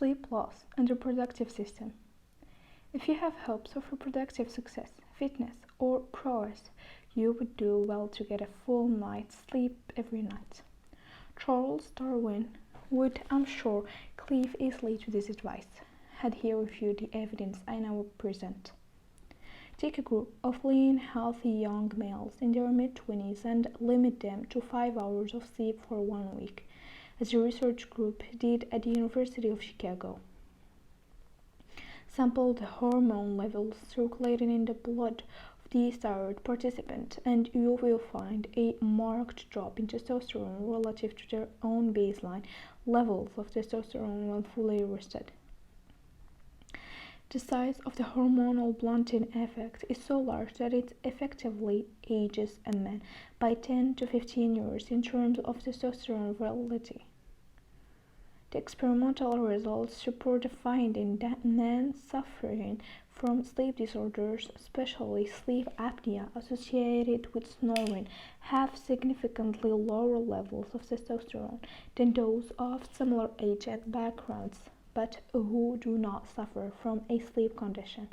sleep loss, and reproductive system. If you have hopes of reproductive success, fitness, or prowess, you would do well to get a full night's sleep every night. Charles Darwin would, I'm sure, cleave easily to this advice, had he reviewed the evidence I now present. Take a group of lean, healthy young males in their mid-20s and limit them to 5 hours of sleep for 1 week, as the research group did at the University of Chicago. Sample the hormone levels circulating in the blood of the thyroid participant, and you will find a marked drop in testosterone relative to their own baseline levels of testosterone when fully rested. The size of the hormonal blunting effect is so large that it effectively ages a man by 10 to 15 years in terms of testosterone virility. The experimental results support the finding that men suffering from sleep disorders, especially sleep apnea associated with snoring, have significantly lower levels of testosterone than those of similar age and backgrounds, but who do not suffer from a sleep condition.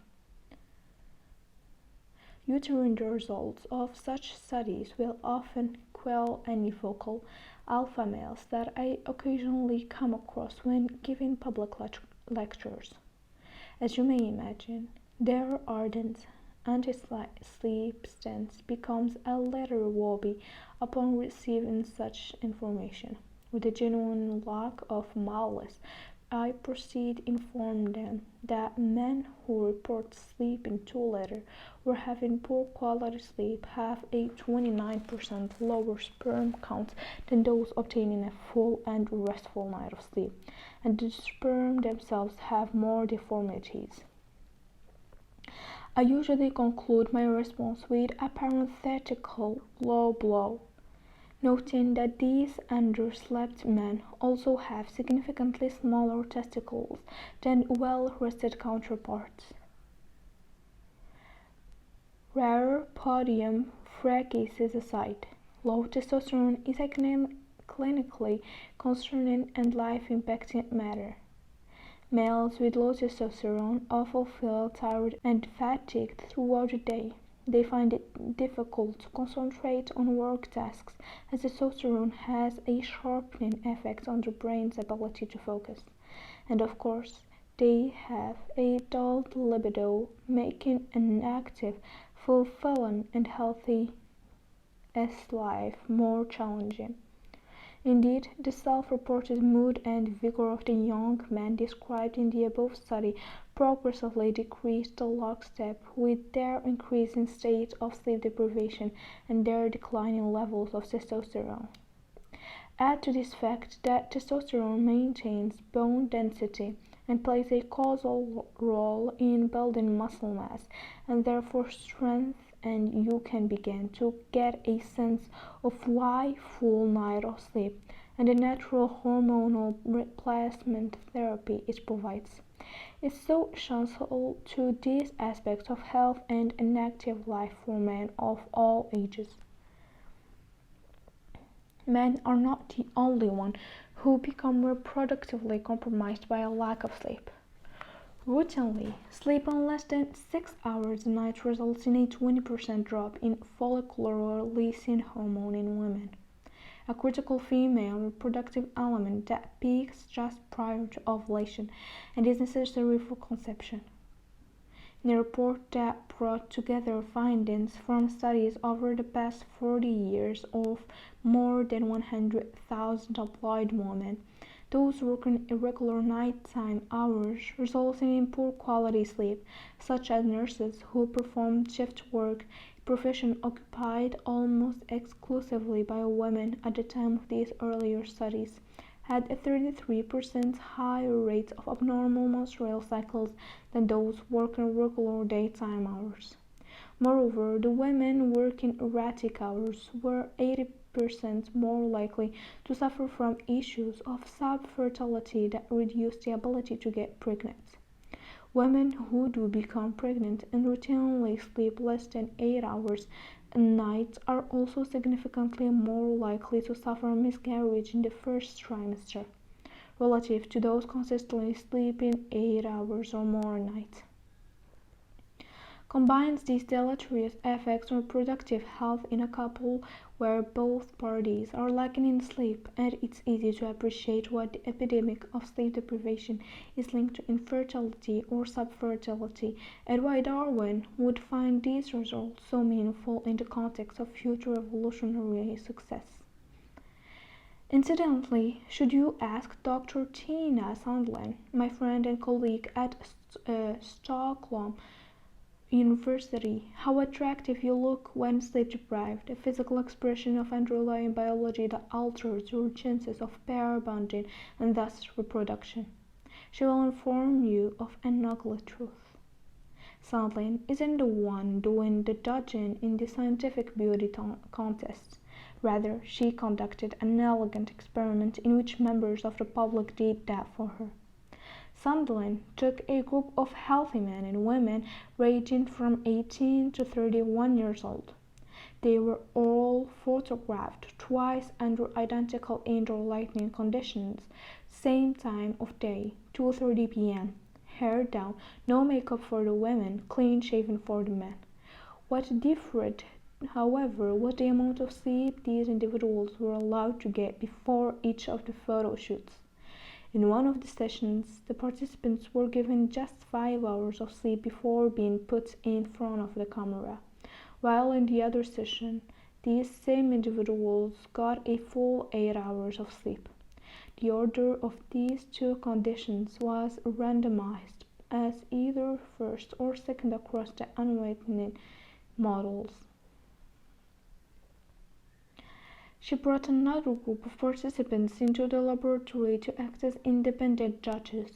Uterine results of such studies will often quell univocal alpha males that I occasionally come across when giving public lectures. As you may imagine, their ardent anti-sleep stance becomes a little wobbly upon receiving such information. With a genuine lack of malice, I proceed to inform them that men who report sleeping too little or having poor quality sleep have a 29% lower sperm count than those obtaining a full and restful night of sleep, and the sperm themselves have more deformities. I usually conclude my response with a parenthetical low blow, noting that these underslept men also have significantly smaller testicles than well-rested counterparts. Rare podium fracases aside, low testosterone is a clinically concerning and life-impacting matter. Males with low testosterone often feel tired and fatigued throughout the day. They find it difficult to concentrate on work tasks, as testosterone has a sharpening effect on the brain's ability to focus. And of course, they have a dulled libido, making an active, fulfilling, and healthy life more challenging. Indeed, the self-reported mood and vigor of the young men described in the above study progressively decreased lockstep with their increasing state of sleep deprivation and their declining levels of testosterone. Add to this fact that testosterone maintains bone density and plays a causal role in building muscle mass and therefore strength, and you can begin to get a sense of why full night of sleep and the natural hormonal replacement therapy it provides is so essential to these aspects of health and an active life for men of all ages. Men are not the only ones who become reproductively compromised by a lack of sleep. Routinely, sleeping less than 6 hours a night results in a 20% drop in follicular releasing hormone in women, a critical female reproductive element that peaks just prior to ovulation and is necessary for conception. In a report that brought together findings from studies over the past 40 years of more than 100,000 employed women, those working irregular nighttime hours resulting in poor quality sleep, such as nurses who perform shift work, a profession occupied almost exclusively by women at the time of these earlier studies, had a 33% higher rate of abnormal menstrual cycles than those working regular daytime hours. Moreover, the women working erratic hours were 80% more likely to suffer from issues of subfertility that reduce the ability to get pregnant. Women who do become pregnant and routinely sleep less than 8 hours a night are also significantly more likely to suffer miscarriage in the first trimester. relative to those consistently sleeping 8 hours or more a night. Combines these deleterious effects on reproductive health in a couple where both parties are lacking in sleep, and it's easy to appreciate what the epidemic of sleep deprivation is linked to infertility or subfertility, and why Darwin would find these results so meaningful in the context of future evolutionary success. Incidentally, should you ask Dr. Tina Sandlin, my friend and colleague at Stockholm University, how attractive you look when sleep deprived, a physical expression of underlying biology that alters your chances of pair bonding and thus reproduction. She will inform you of an ugly truth. Sandlin isn't the one doing the judging in the scientific beauty contest. Rather, she conducted an elegant experiment in which members of the public did that for her. Sandlin took a group of healthy men and women ranging from 18 to 31 years old. They were all photographed twice under identical indoor lighting conditions, same time of day, 2:30 p.m. Hair down, no makeup for the women, clean shaven for the men. What differed, however, was the amount of sleep these individuals were allowed to get before each of the photo shoots. In one of the sessions, the participants were given just 5 hours of sleep before being put in front of the camera, while in the other session, these same individuals got a full 8 hours of sleep. The order of these two conditions was randomized as either first or second across the unweighted models. She brought another group of participants into the laboratory to act as independent judges.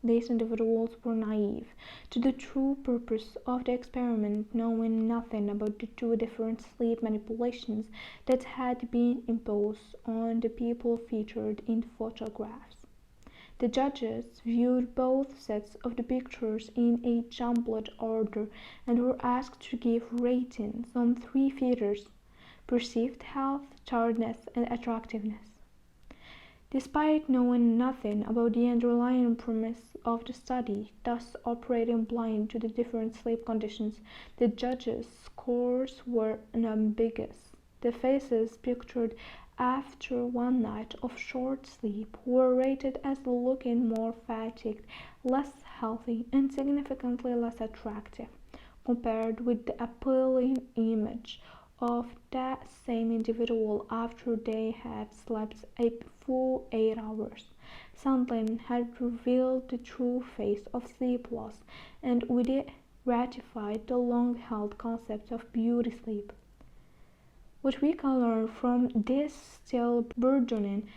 These individuals were naive to the true purpose of the experiment, knowing nothing about the two different sleep manipulations that had been imposed on the people featured in the photographs. The judges viewed both sets of the pictures in a jumbled order and were asked to give ratings on 3 features: perceived health, tiredness, and attractiveness. Despite knowing nothing about the underlying premise of the study, thus operating blind to the different sleep conditions, the judges' scores were unambiguous. The faces pictured after one night of short sleep were rated as looking more fatigued, less healthy, and significantly less attractive, compared with the appealing image of that same individual after they had slept a full 8 hours. Sandlin had revealed the true face of sleep loss, and with it ratified the long-held concept of beauty sleep. What we can learn from this still burgeoning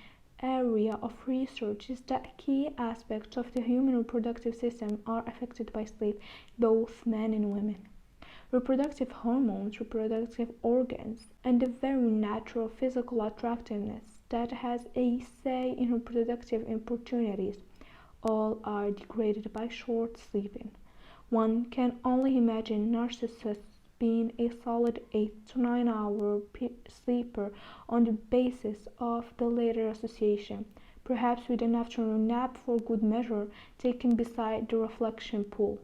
area of research is that key aspects of the human reproductive system are affected by sleep, both men and women. Reproductive hormones, reproductive organs, and the very natural physical attractiveness that has a say in reproductive opportunities, all are degraded by short sleeping. One can only imagine narcissists being a solid 8 to 9 hour sleeper on the basis of the latter association, perhaps with an afternoon nap for good measure taken beside the reflection pool.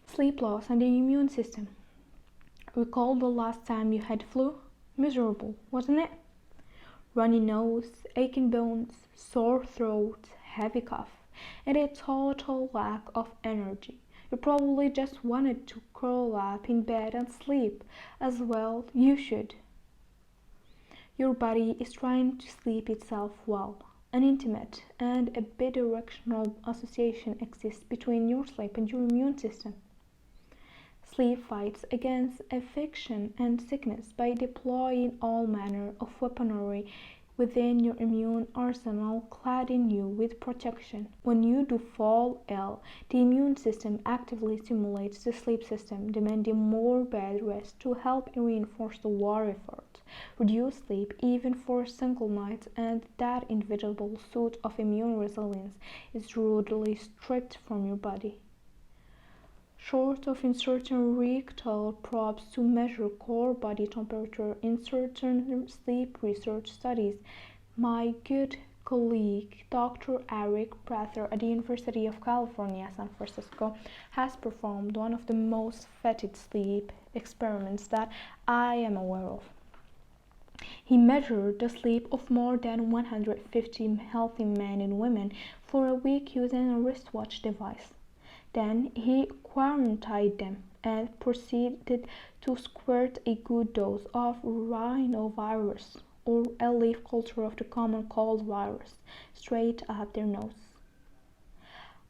Sleep loss and the immune system. Recall the last time you had flu? Miserable, wasn't it? Runny nose, aching bones, sore throat, heavy cough, and a total lack of energy. You probably just wanted to curl up in bed and sleep. As well, you should. Your body is trying to sleep itself well. An intimate and a bidirectional association exists between your sleep and your immune system. Sleep fights against affection and sickness by deploying all manner of weaponry within your immune arsenal, cladding you with protection. When you do fall ill, the immune system actively stimulates the sleep system, demanding more bed rest to help reinforce the war effort. Reduce sleep even for a single night, and that inevitable suit of immune resilience is rudely stripped from your body. Short of inserting rectal probes to measure core body temperature in certain sleep research studies, my good colleague, Dr. Eric Prather at the University of California, San Francisco, has performed one of the most fetid sleep experiments that I am aware of. He measured the sleep of more than 150 healthy men and women for a week using a wristwatch device. Then he quarantined them and proceeded to squirt a good dose of rhinovirus, or a leaf culture of the common cold virus, straight up their nose.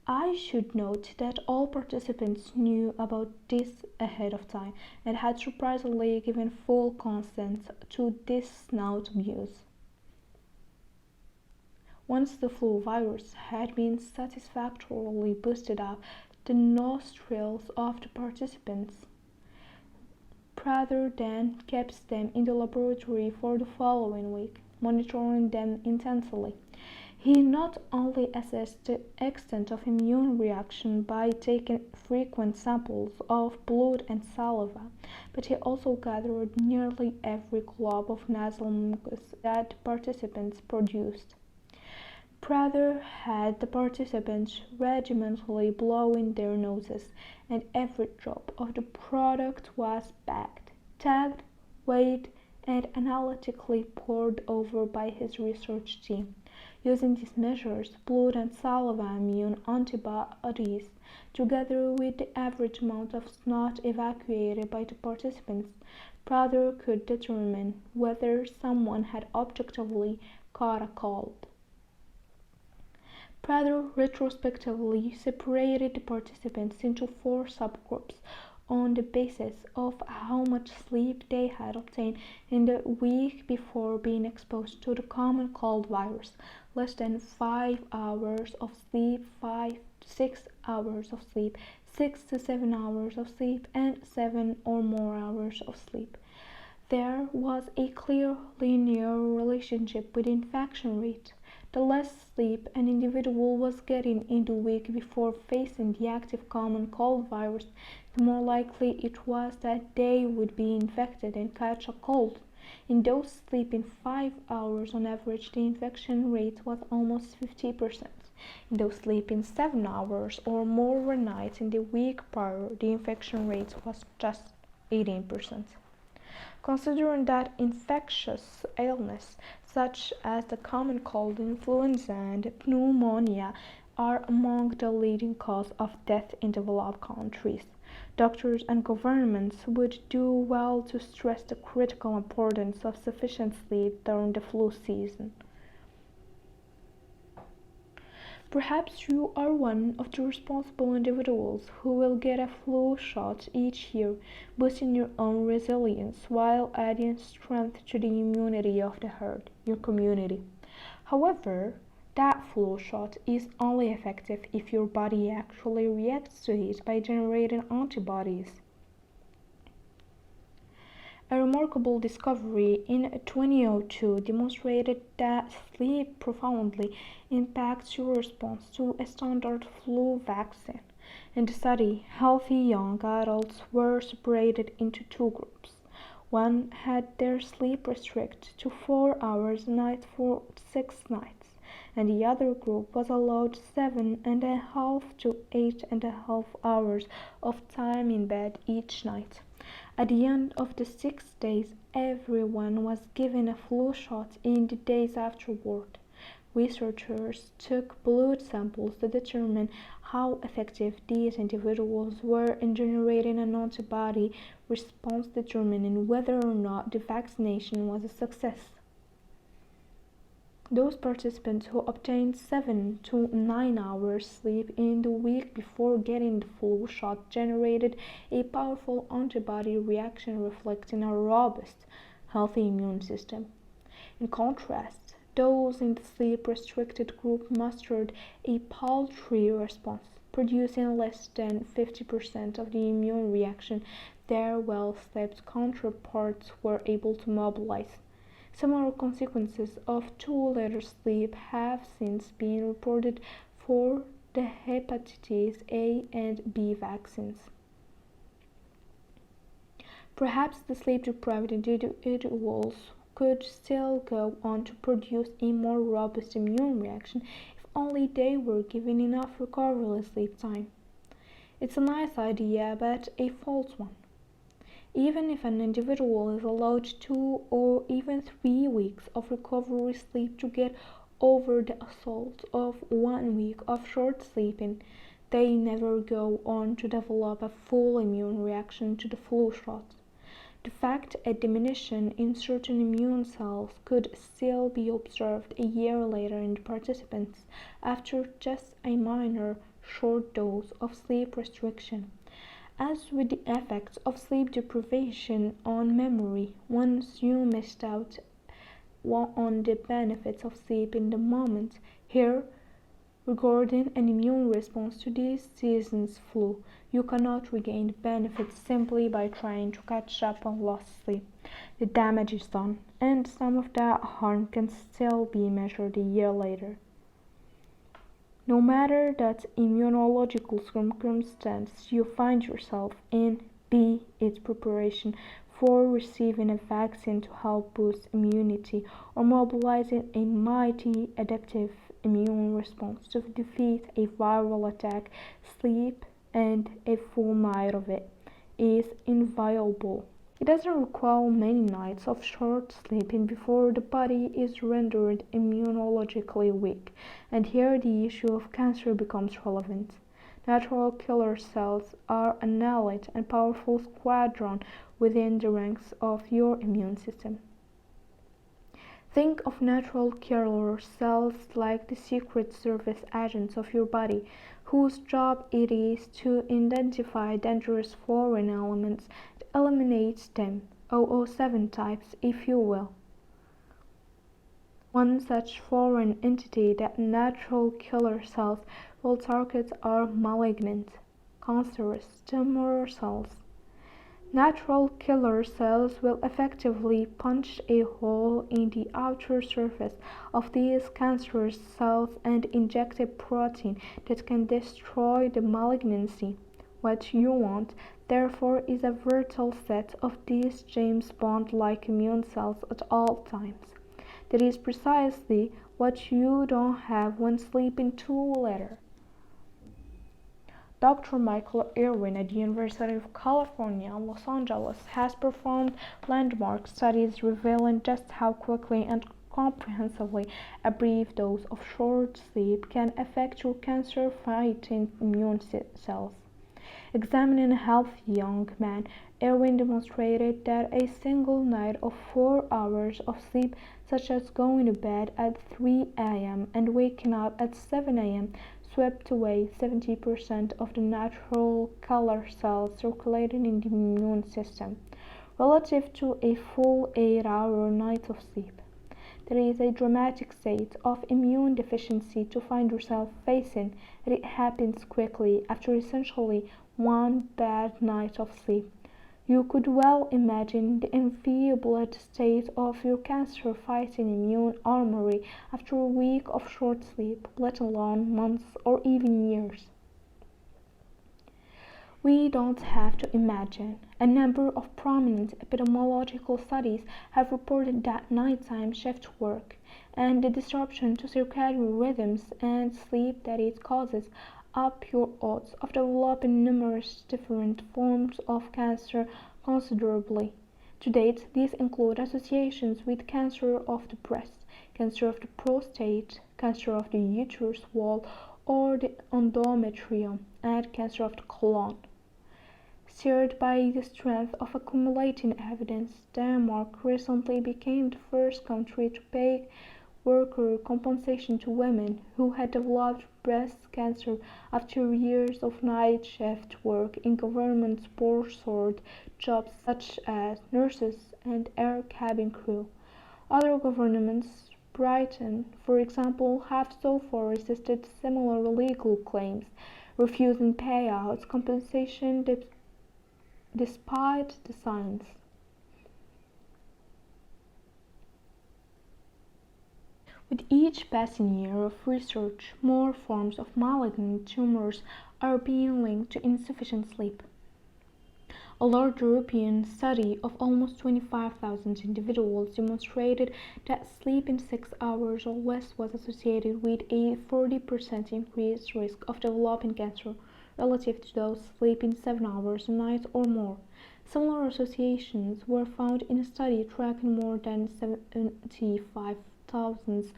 I should note that all participants knew about this ahead of time and had surprisingly given full consent to this snout abuse. Once the flu virus had been satisfactorily boosted up the nostrils of the participants, Prather then kept them in the laboratory for the following week, monitoring them intensely. He not only assessed the extent of immune reaction by taking frequent samples of blood and saliva, but he also gathered nearly every glob of nasal mucus that the participants produced. Prather had the participants regimentally blow in their noses, and every drop of the product was bagged, tagged, weighed, and analytically poured over by his research team. Using these measures, blood and saliva immune antibodies, together with the average amount of snot evacuated by the participants, Prather could determine whether someone had objectively caught a cold. Prather retrospectively separated the participants into 4 subgroups on the basis of how much sleep they had obtained in the week before being exposed to the common cold virus: less than 5 hours of sleep, 5 to 6 hours of sleep, 6 to 7 hours of sleep, and 7 or more hours of sleep. There was a clear linear relationship with infection rate. The less sleep an individual was getting in the week before facing the active common cold virus, the more likely it was that they would be infected and catch a cold. In those sleeping 5 hours on average, the infection rate was almost 50%. In those sleeping 7 hours or more nights in the week prior, the infection rate was just 18%. Considering that infectious illness such as the common cold, influenza, and pneumonia are among the leading causes of death in developed countries, doctors and governments would do well to stress the critical importance of sufficient sleep during the flu season. Perhaps you are one of the responsible individuals who will get a flu shot each year, boosting your own resilience while adding strength to the immunity of the herd, your community. However, that flu shot is only effective if your body actually reacts to it by generating antibodies. A remarkable discovery in 2002 demonstrated that sleep profoundly impacts your response to a standard flu vaccine. In the study, healthy young adults were separated into 2 groups. One had their sleep restricted to 4 hours a night for 6 nights, and the other group was allowed 7.5 to 8.5 hours of time in bed each night. At the end of the 6 days, everyone was given a flu shot in the days afterward. Researchers took blood samples to determine how effective these individuals were in generating an antibody response, determining whether or not the vaccination was a success. Those participants who obtained 7 to 9 hours sleep in the week before getting the flu shot generated a powerful antibody reaction reflecting a robust, healthy immune system. In contrast, those in the sleep-restricted group mustered a paltry response, producing less than 50% of the immune reaction their well-slept counterparts were able to mobilize. Similar consequences of too little sleep have since been reported for the hepatitis A and B vaccines. Perhaps the sleep-deprived individuals could still go on to produce a more robust immune reaction if only they were given enough recovery sleep time. It's a nice idea, but a false one. Even if an individual is allowed 2 or even 3 weeks of recovery sleep to get over the assault of 1 week of short sleeping, they never go on to develop a full immune reaction to the flu shot. The fact a diminution in certain immune cells could still be observed a year later in the participants after just a minor short dose of sleep restriction. As with the effects of sleep deprivation on memory, once you missed out on the benefits of sleep in the moment, here, regarding an immune response to this season's flu, you cannot regain the benefits simply by trying to catch up on lost sleep. The damage is done, and some of that harm can still be measured a year later. No matter that immunological circumstance you find yourself in, be it preparation for receiving a vaccine to help boost immunity or mobilizing a mighty adaptive immune response to defeat a viral attack, sleep, and a full night of it, is inviolable. It doesn't require many nights of short sleeping before the body is rendered immunologically weak, and here the issue of cancer becomes relevant. Natural killer cells are an elite and powerful squadron within the ranks of your immune system. Think of natural killer cells like the Secret Service agents of your body, whose job it is to identify dangerous foreign elements and eliminate them, 007 types if you will. One such foreign entity that natural killer cells will target are malignant, cancerous tumor cells. Natural killer cells will effectively punch a hole in the outer surface of these cancerous cells and inject a protein that can destroy the malignancy. What you want, therefore, is a virtual set of these James Bond-like immune cells at all times. That is precisely what you don't have when sleeping too little. Dr. Michael Irwin at the University of California, Los Angeles, has performed landmark studies revealing just how quickly and comprehensively a brief dose of short sleep can affect your cancer-fighting immune cells. Examining a healthy young man, Irwin demonstrated that a single night of 4 hours of sleep, such as going to bed at 3 a.m. and waking up at 7 a.m., swept away 70% of the natural killer cells circulating in the immune system, relative to a full 8-hour night of sleep. There is a dramatic state of immune deficiency to find yourself facing, and it happens quickly after essentially one bad night of sleep. You could well imagine the enfeebled state of your cancer-fighting immune armory after a week of short sleep, let alone months or even years. We don't have to imagine. A number of prominent epidemiological studies have reported that nighttime shift work and the disruption to circadian rhythms and sleep that it causes up your odds of developing numerous different forms of cancer considerably. To date, these include associations with cancer of the breast, cancer of the prostate, cancer of the uterus wall or the endometrium, and cancer of the colon. Stirred by the strength of accumulating evidence, Denmark recently became the first country to pay worker compensation to women who had developed breast cancer after years of night shift work in government-sponsored jobs such as nurses and air cabin crew. Other governments, Britain, for example, have so far resisted similar legal claims, refusing payouts compensation despite the science. With each passing year of research, more forms of malignant tumors are being linked to insufficient sleep. A large European study of almost 25,000 individuals demonstrated that sleeping 6 hours or less was associated with a 40% increased risk of developing cancer relative to those sleeping 7 hours a night or more. Similar associations were found in a study tracking more than 75,000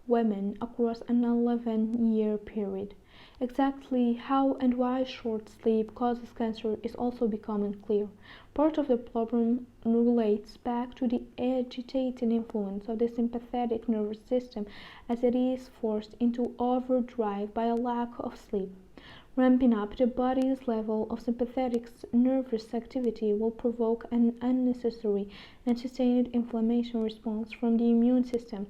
women across an 11-year period. Exactly how and why short sleep causes cancer is also becoming clear. Part of the problem relates back to the agitating influence of the sympathetic nervous system as it is forced into overdrive by a lack of sleep. Ramping up the body's level of sympathetic nervous activity will provoke an unnecessary and sustained inflammation response from the immune system.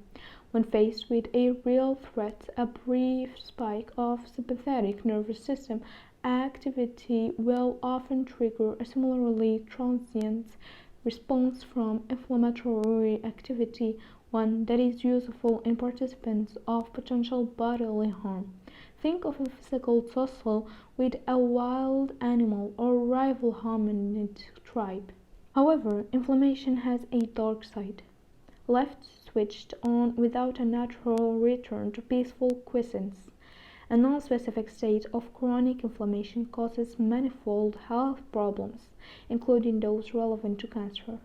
When faced with a real threat, a brief spike of sympathetic nervous system activity will often trigger a similarly transient response from inflammatory activity, one that is useful in participants of potential bodily harm. Think of a physical tussle with a wild animal or rival hominid tribe. However, inflammation has a dark side. Left switched on without a natural return to peaceful quiescence. A non-specific state of chronic inflammation causes manifold health problems, including those relevant to cancer.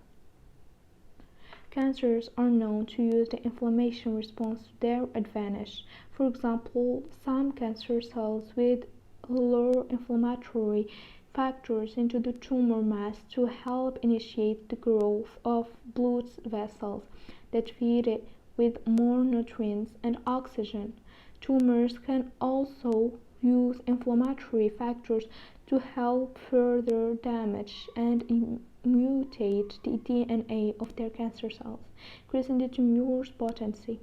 Cancers are known to use the inflammation response to their advantage. For example, some cancer cells will lure inflammatory factors into the tumor mass to help initiate the growth of blood vessels that feed it with more nutrients and oxygen. Tumors can also use inflammatory factors to help further damage and mutate the DNA of their cancer cells, increasing the tumor's potency.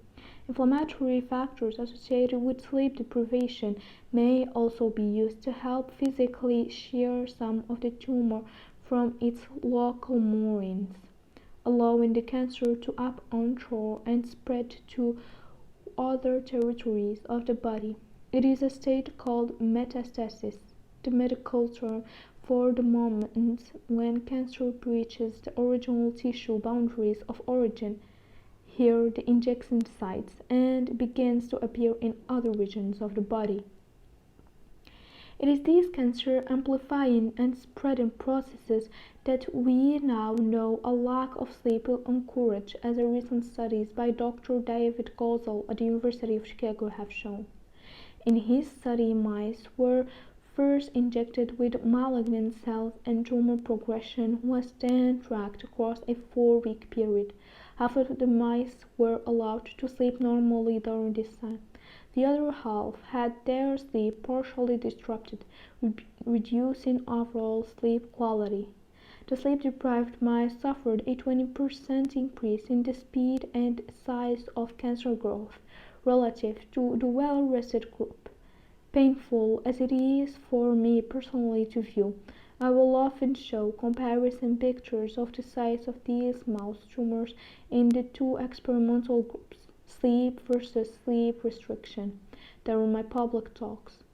Inflammatory factors associated with sleep deprivation may also be used to help physically shear some of the tumor from its local moorings, allowing the cancer to up onshore and spread to other territories of the body. It is a state called metastasis, the medical term for the moment when cancer breaches the original tissue boundaries of origin, here the injection sites, and begins to appear in other regions of the body. It is these cancer amplifying and spreading processes that we now know a lack of sleep will encourage, as a recent studies by Dr. David Gozal at the University of Chicago have shown. In his study, mice were first injected with malignant cells and tumor progression was then tracked across a 4-week period. Half of the mice were allowed to sleep normally during this time. The other half had their sleep partially disrupted, reducing overall sleep quality. The sleep-deprived mice suffered a 20% increase in the speed and size of cancer growth relative to the well-rested group. Painful as it is for me personally to view, I will often show comparison pictures of the size of these mouse tumors in the two experimental groups, sleep versus sleep restriction, during my public talks.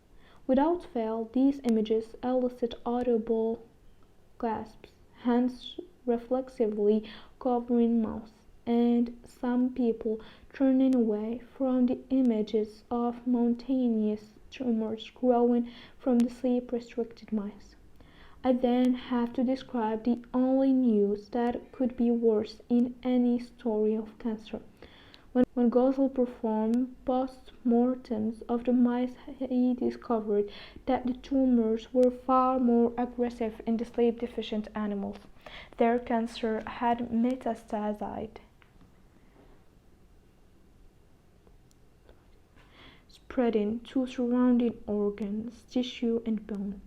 Without fail, these images elicit audible gasps, hands reflexively covering mouths, and some people turning away from the images of mountainous tumors growing from the sleep-restricted mice. I then have to describe the only news that could be worse in any story of cancer. When Gosel performed post-mortems of the mice, he discovered that the tumors were far more aggressive in the sleep-deficient animals. Their cancer had metastasized, spreading to surrounding organs, tissue, and bone.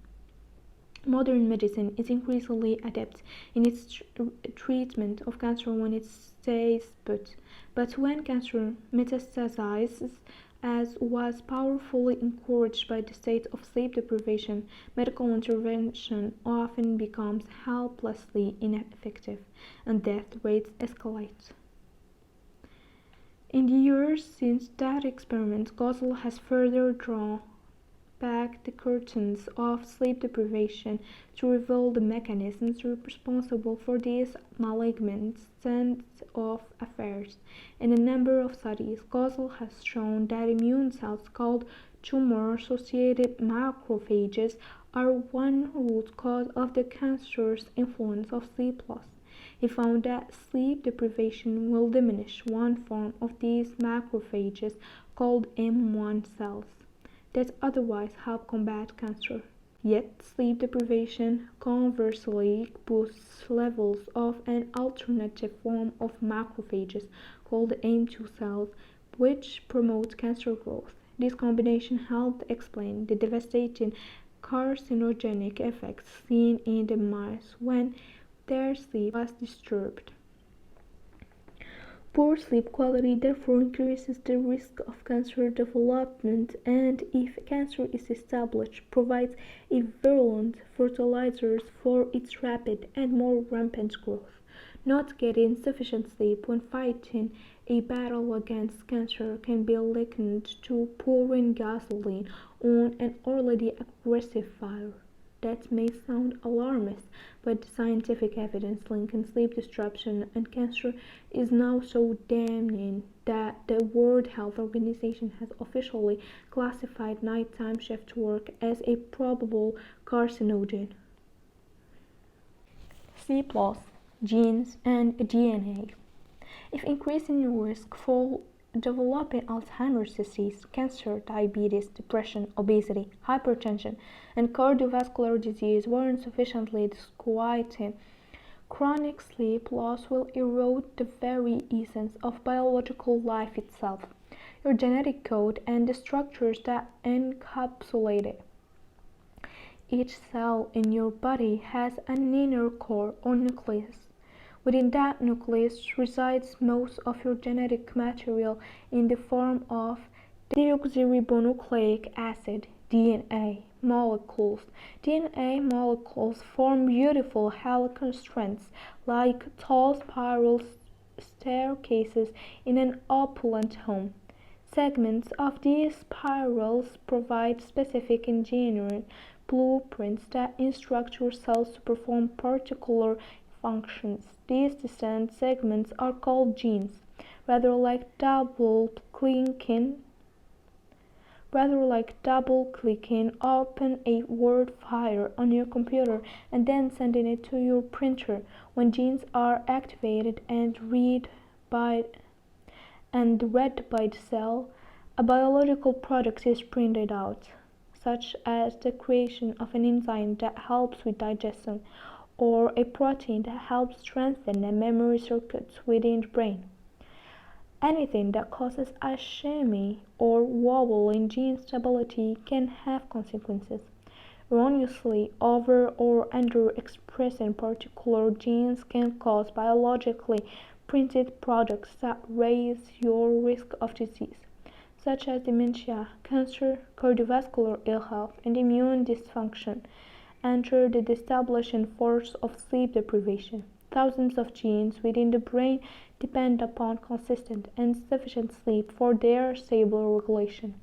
Modern medicine is increasingly adept in its treatment of cancer when it stays put, but when cancer metastasizes, as was powerfully encouraged by the state of sleep deprivation, medical intervention often becomes helplessly ineffective, and death rates escalate. In the years since that experiment, Gosel has further drawn back the curtains of sleep deprivation to reveal the mechanisms responsible for this malignant state of affairs. In a number of studies, Gosel has shown that immune cells called tumor-associated macrophages are one root cause of the cancerous influence of sleep loss. He found that sleep deprivation will diminish one form of these macrophages called M1 cells that otherwise help combat cancer. Yet, sleep deprivation conversely boosts levels of an alternative form of macrophages called M2 cells, which promote cancer growth. This combination helped explain the devastating carcinogenic effects seen in the mice when their sleep was disturbed. Poor sleep quality therefore increases the risk of cancer development and, if cancer is established, provides a virulent fertilizer for its rapid and more rampant growth. Not getting sufficient sleep when fighting a battle against cancer can be likened to pouring gasoline on an already aggressive fire. That may sound alarmist, but scientific evidence linking sleep disruption and cancer is now so damning that the World Health Organization has officially classified nighttime shift work as a probable carcinogen. Sleep loss, genes, and DNA. If increasing risk for developing Alzheimer's disease, cancer, diabetes, depression, obesity, hypertension, and cardiovascular disease weren't sufficiently disquieting, chronic sleep loss will erode the very essence of biological life itself, your genetic code, and the structures that encapsulate it. Each cell in your body has an inner core or nucleus. Within that nucleus resides most of your genetic material in the form of deoxyribonucleic acid (DNA) molecules. DNA molecules form beautiful helical strands like tall spiral staircases in an opulent home. Segments of these spirals provide specific engineering blueprints that instruct your cells to perform particular functions. These distant segments are called genes, rather like double-clicking open a Word file on your computer and then sending it to your printer. When genes are activated and read by the cell, a biological product is printed out, such as the creation of an enzyme that helps with digestion, or a protein that helps strengthen the memory circuits within the brain. Anything that causes a shimmy or wobble in gene stability can have consequences. Erroneously over or under-expressing particular genes can cause biologically printed products that raise your risk of disease, such as dementia, cancer, cardiovascular ill health, and immune dysfunction. Enter the destabilizing force of sleep deprivation. Thousands of genes within the brain depend upon consistent and sufficient sleep for their stable regulation.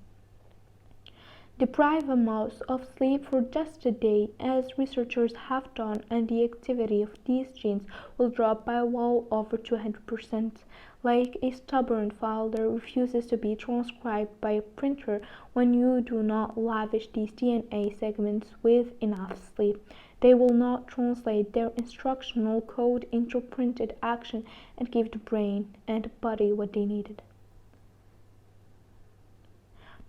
Deprive a mouse of sleep for just a day, as researchers have done, and the activity of these genes will drop by well over 200%. Like a stubborn file that refuses to be transcribed by a printer when you do not lavish these DNA segments with enough sleep. They will not translate their instructional code into printed action and give the brain and body what they needed.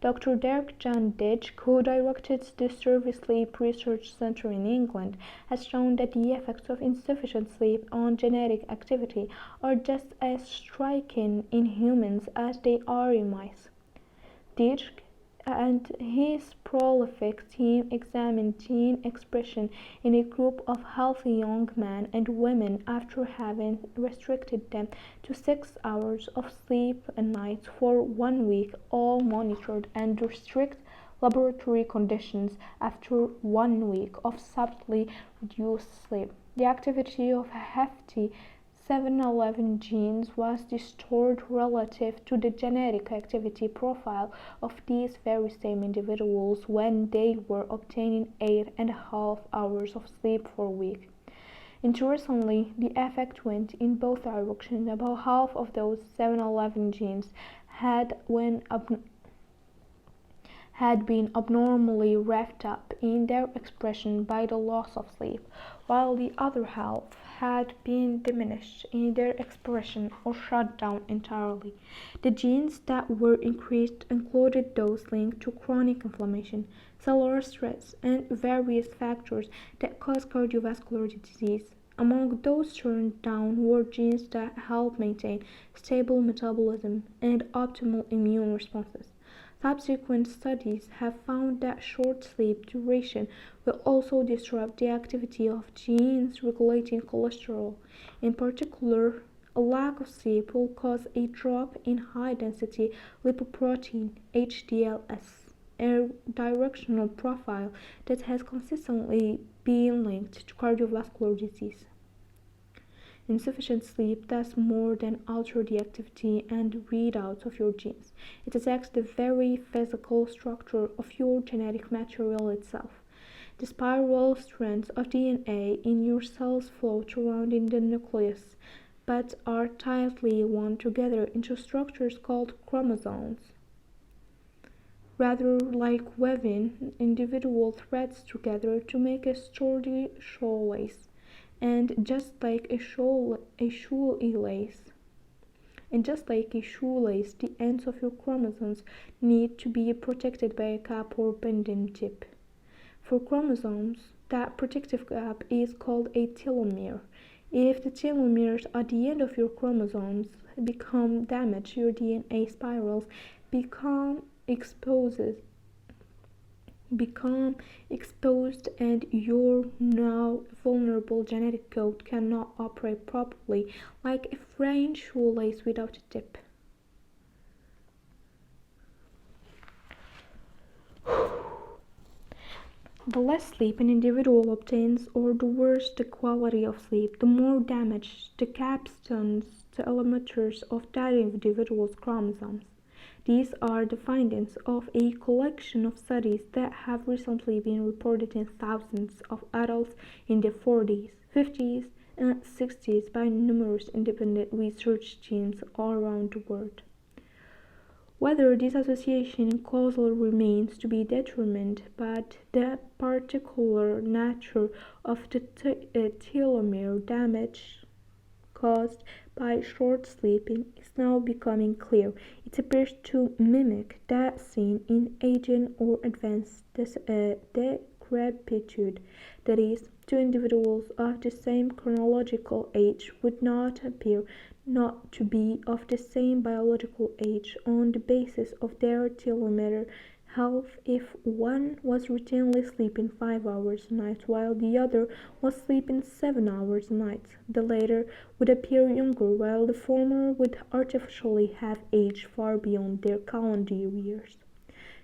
Dr. Derek John Ditch, who directed the Survey Sleep Research Center in England, has shown that the effects of insufficient sleep on genetic activity are just as striking in humans as they are in mice. Ditch and his prolific team examined gene expression in a group of healthy young men and women after having restricted them to 6 hours of sleep a night for 1 week, all monitored under strict laboratory conditions. After 1 week of subtly reduced sleep, the activity of hefty 711 genes was distorted relative to the genetic activity profile of these very same individuals when they were obtaining 8.5 hours of sleep per week. Interestingly, the effect went in both directions. About half of those 711 genes had been abnormally revved up in their expression by the loss of sleep, while the other half had been diminished in their expression or shut down entirely. The genes that were increased included those linked to chronic inflammation, cellular stress, and various factors that cause cardiovascular disease. Among those turned down were genes that help maintain stable metabolism and optimal immune responses. Subsequent studies have found that short sleep duration will also disrupt the activity of genes regulating cholesterol. In particular, a lack of sleep will cause a drop in high-density lipoprotein (HDLs), a directional profile that has consistently been linked to cardiovascular disease. Insufficient sleep does more than alter the activity and readouts of your genes. It attacks the very physical structure of your genetic material itself. The spiral strands of DNA in your cells float around in the nucleus, but are tightly wound together into structures called chromosomes. Rather like weaving individual threads together to make a sturdy shoelace. And just like a shoelace, the ends of your chromosomes need to be protected by a cap or bending tip. For chromosomes, that protective cap is called a telomere. If the telomeres at the end of your chromosomes become damaged, your DNA spirals become exposed and your now vulnerable genetic code cannot operate properly, like a frayed shoelace without a tip. The less sleep an individual obtains, or the worse the quality of sleep, the more damaged the capstones, the telemeters of that individual's chromosomes. These are the findings of a collection of studies that have recently been reported in thousands of adults in their 40s, 50s, and 60s by numerous independent research teams all around the world. Whether this association is causal remains to be determined, but the particular nature of the telomere damage caused by short sleeping is now becoming clear. It appears to mimic that seen in aging or advanced decrepitude. That is, two individuals of the same chronological age would not appear not to be of the same biological age on the basis of their telomere health if one was routinely sleeping 5 hours a night while the other was sleeping 7 hours a night. The latter would appear younger while the former would artificially have aged far beyond their calendar years.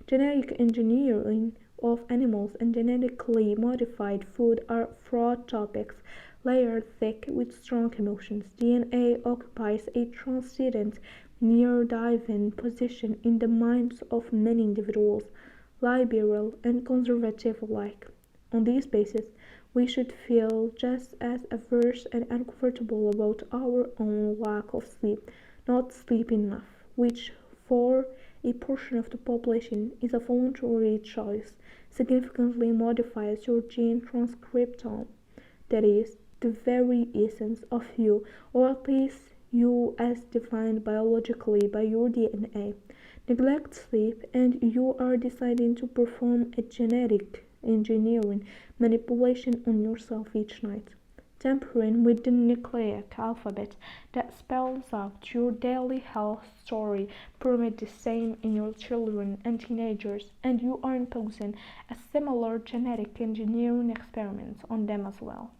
Genetic engineering of animals and genetically modified food are fraught topics, layered thick with strong emotions. DNA occupies a transcendent, near-divine position in the minds of many individuals, liberal and conservative alike. On this basis, we should feel just as averse and uncomfortable about our own lack of sleep, not sleep enough, which for a portion of the population is a voluntary choice, significantly modifies your gene transcriptome, that is, the very essence of you, or at least you as defined biologically by your DNA. Neglect sleep and you are deciding to perform a genetic engineering manipulation on yourself each night, tampering with the nucleic alphabet that spells out your daily health story. Permit the same in your children and teenagers, and you are imposing a similar genetic engineering experiment on them as well.